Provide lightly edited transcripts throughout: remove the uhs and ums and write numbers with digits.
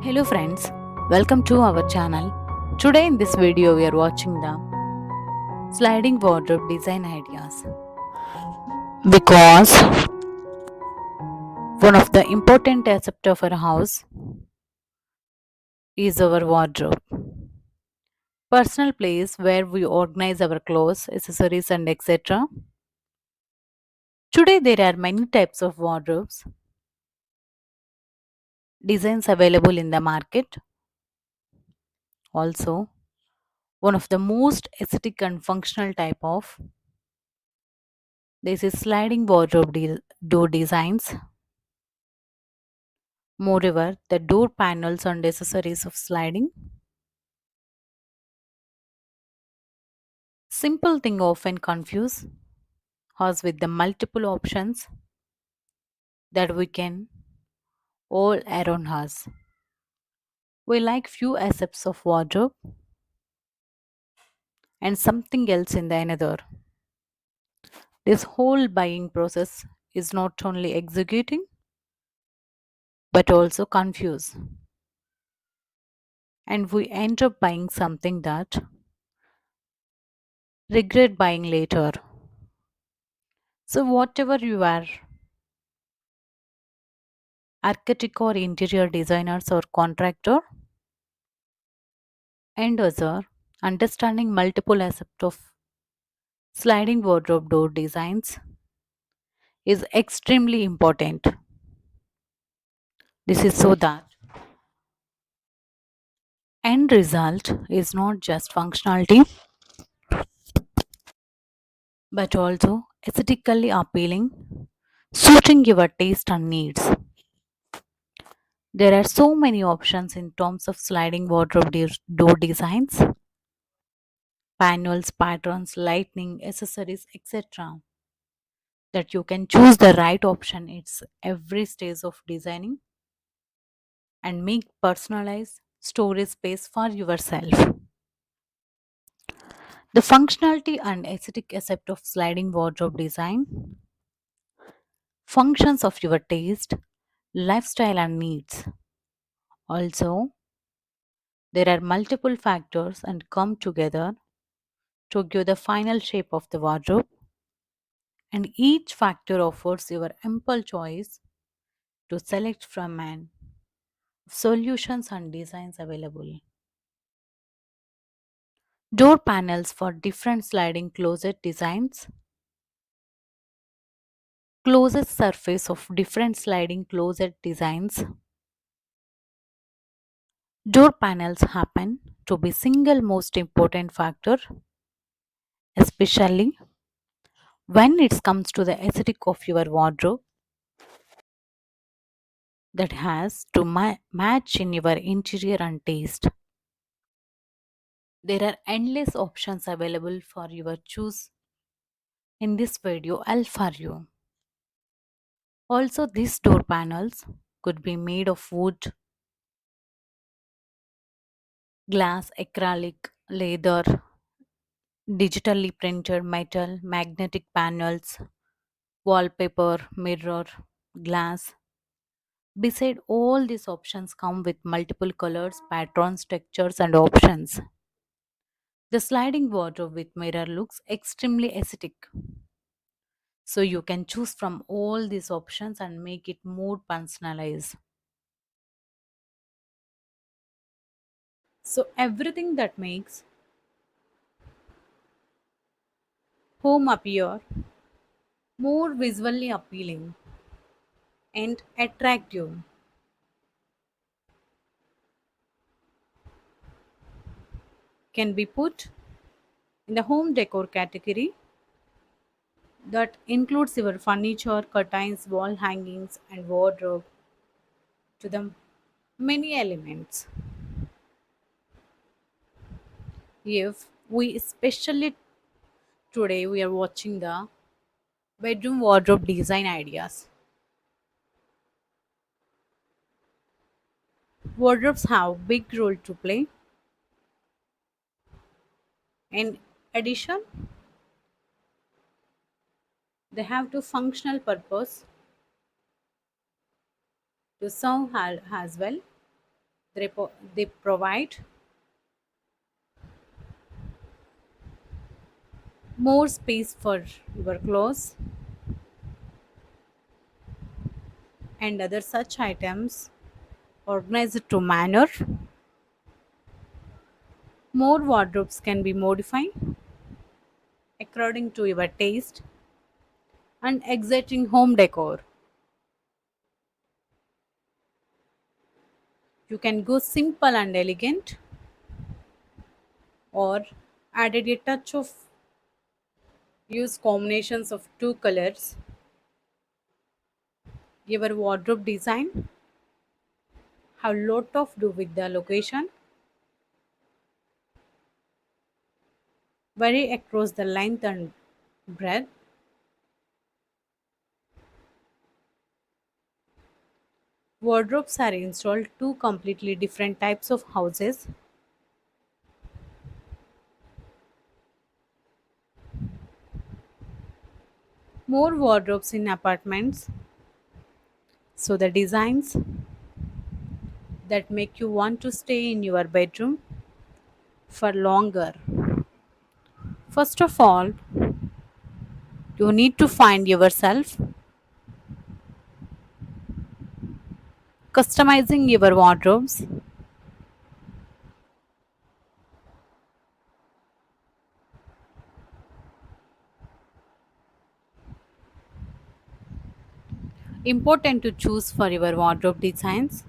Hello friends, welcome to our channel. Today in this video we are watching the sliding wardrobe design ideas because one of the important aspects of our house is our wardrobe. Personal place where we organize our clothes, accessories and etc. Today there are many types of wardrobes designs available in the market. Also, one of the most aesthetic and functional type of this is sliding wardrobe door designs. Moreover, the door panels and accessories of sliding. Simple thing often confuse us with the multiple options that we can all around us. We like few aspects of wardrobe and something else in the another. This whole buying process is not only executing but also confused. And we end up buying something that regret buying later. So whatever you are, architect or interior designers or contractor, and other, understanding multiple aspects of sliding wardrobe door designs is extremely important. This is so that end result is not just functionality but also aesthetically appealing, suiting your taste and needs. There are so many options in terms of sliding wardrobe door designs, panels, patterns, lighting, accessories, etc. that you can choose the right option. It's every stage of designing and make personalized storage space for yourself. The functionality and aesthetic aspect of sliding wardrobe design functions of your taste, lifestyle and needs. Also, there are multiple factors and come together to give the final shape of the wardrobe, and each factor offers your ample choice to select from and solutions and designs available. Door panels for different sliding closet designs. Closet surface of different sliding closet designs. Door panels happen to be single most important factor, especially when it comes to the aesthetic of your wardrobe that has to match in your interior and taste. There are endless options available for your choose in this video all for you. Also, these door panels could be made of wood, glass, acrylic, leather, digitally printed metal, magnetic panels, wallpaper, mirror, glass. Beside all these options come with multiple colors, patterns, textures and options. The sliding wardrobe with mirror looks extremely aesthetic. So you can choose from all these options and make it more personalized. So everything that makes home appear more visually appealing and attractive can be put in the home decor category that includes your furniture, curtains, wall hangings, and wardrobe to the many elements. If we especially today we are watching the bedroom wardrobe design ideas. Wardrobes have big role to play. In addition, they have to functional purpose to serve as well. They provide more space for your clothes and other such items organized to manner. More wardrobes can be modified according to your taste and exciting home decor. You can go simple and elegant or added a touch of use combinations of two colors. Your wardrobe design have lot of do with the location, vary across the length and breadth. Wardrobes are installed two completely different types of houses. More wardrobes in apartments, so the designs that make you want to stay in your bedroom for longer. First of all, you need to find yourself customizing your wardrobes. Important to choose for your wardrobe designs.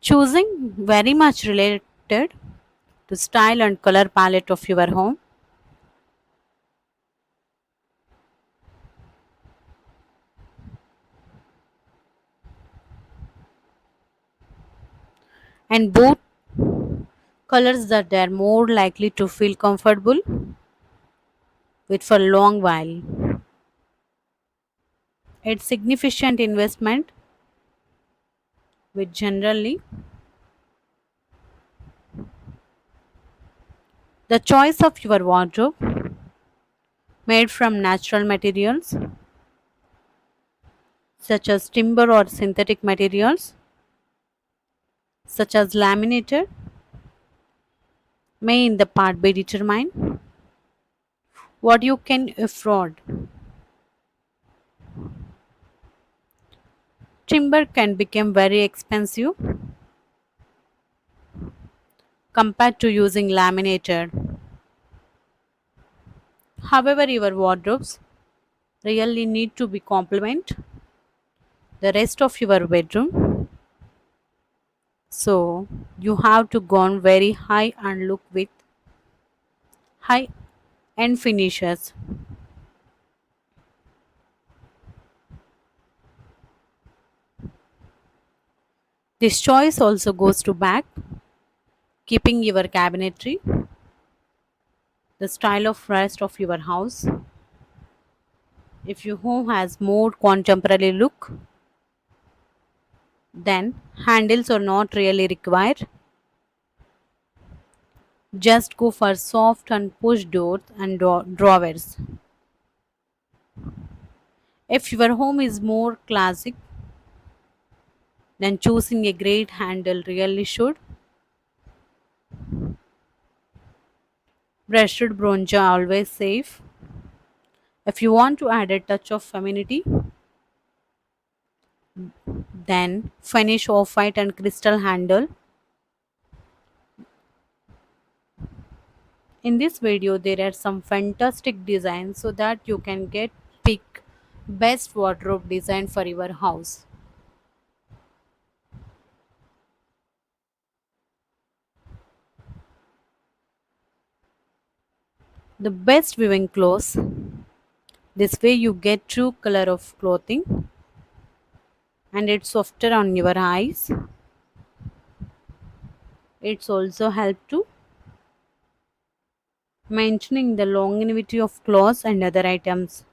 Choosing very much related to style and color palette of your home, and both colors that they are more likely to feel comfortable with for a long while. It's significant investment with generally the choice of your wardrobe made from natural materials such as timber or synthetic materials such as laminated may in the part be determine what you can afford. Timber can become very expensive compared to using laminated. However, your wardrobes really need to be complement the rest of your bedroom. So you have to go on very high and look with high end finishes. This choice also goes to back keeping your cabinetry, the style of rest of your house. If your home has more contemporary look, then handles are not really required. Just go for soft and push doors and drawers. If your home is more classic, then choosing a great handle really should. Brushed bronze are always safe. If you want to add a touch of femininity, then finish off white and crystal handle. In this video, there are some fantastic designs so that you can get pick best wardrobe design for your house. The best viewing clothes. This way you get true color of clothing and it's softer on your eyes. It's also help to maintaining the longevity of clothes and other items.